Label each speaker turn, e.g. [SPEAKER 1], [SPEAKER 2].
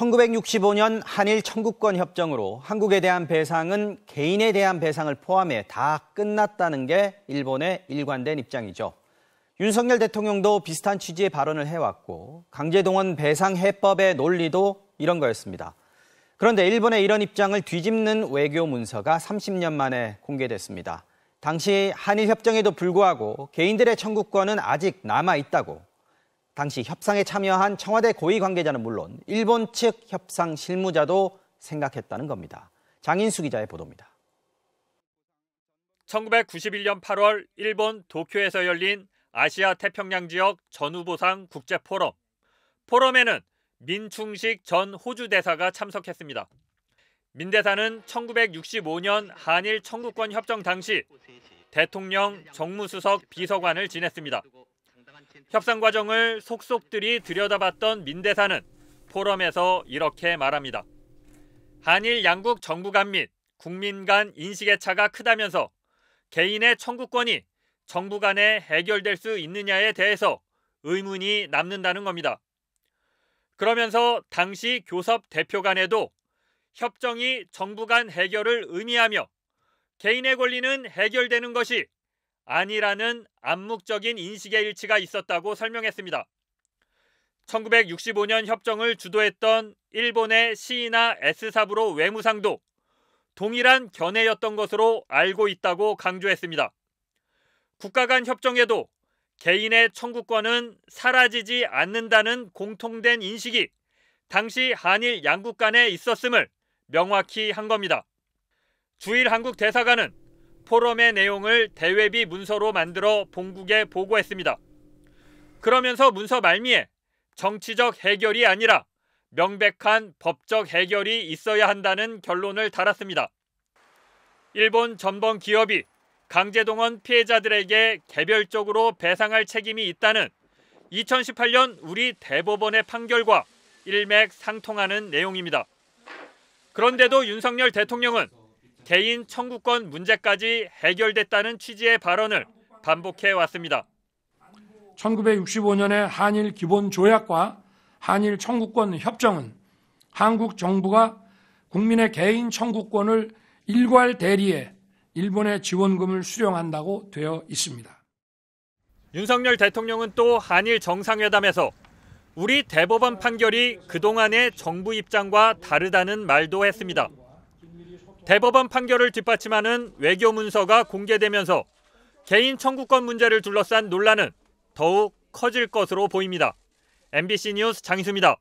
[SPEAKER 1] 1965년 한일 청구권 협정으로 한국에 대한 배상은 개인에 대한 배상을 포함해 다 끝났다는 게 일본의 일관된 입장이죠. 윤석열 대통령도 비슷한 취지의 발언을 해왔고 강제동원 배상 해법의 논리도 이런 거였습니다. 그런데 일본의 이런 입장을 뒤집는 외교 문서가 30년 만에 공개됐습니다. 당시 한일 협정에도 불구하고 개인들의 청구권은 아직 남아있다고. 당시 협상에 참여한 청와대 고위 관계자는 물론 일본 측 협상 실무자도 생각했다는 겁니다. 장인수 기자의 보도입니다.
[SPEAKER 2] 1991년 8월 일본 도쿄에서 열린 아시아 태평양 지역 전후보상 국제포럼. 포럼에는 민충식 전 호주 대사가 참석했습니다. 민 대사는 1965년 한일 청구권 협정 당시 대통령 정무수석 비서관을 지냈습니다. 협상 과정을 속속들이 들여다봤던 민 대사는 포럼에서 이렇게 말합니다. 한일 양국 정부 간 및 국민 간 인식의 차가 크다면서 개인의 청구권이 정부 간에 해결될 수 있느냐에 대해서 의문이 남는다는 겁니다. 그러면서 당시 교섭 대표 간에도 협정이 정부 간 해결을 의미하며 개인의 권리는 해결되는 것이 아니라는 암묵적인 인식의 일치가 있었다고 설명했습니다. 1965년 협정을 주도했던 일본의 시이나 S사부로 외무상도 동일한 견해였던 것으로 알고 있다고 강조했습니다. 국가 간 협정에도 개인의 청구권은 사라지지 않는다는 공통된 인식이 당시 한일 양국 간에 있었음을 명확히 한 겁니다. 주일 한국 대사관은 포럼의 내용을 대외비 문서로 만들어 본국에 보고했습니다. 그러면서 문서 말미에 정치적 해결이 아니라 명백한 법적 해결이 있어야 한다는 결론을 달았습니다. 일본 전범 기업이 강제동원 피해자들에게 개별적으로 배상할 책임이 있다는 2018년 우리 대법원의 판결과 일맥상통하는 내용입니다. 그런데도 윤석열 대통령은 개인 청구권 문제까지 해결됐다는 취지의 발언을 반복해 왔습니다.
[SPEAKER 3] 1965년의 한일 기본조약과 한일 청구권 협정은 한국 정부가 국민의 개인 청구권을 일괄 대리해 일본의 지원금을 수령한다고 되어 있습니다.
[SPEAKER 2] 윤석열 대통령은 또 한일 정상회담에서 우리 대법원 판결이 그동안의 정부 입장과 다르다는 말도 했습니다. 대법원 판결을 뒷받침하는 외교 문서가 공개되면서 개인 청구권 문제를 둘러싼 논란은 더욱 커질 것으로 보입니다. MBC 뉴스 장희수입니다.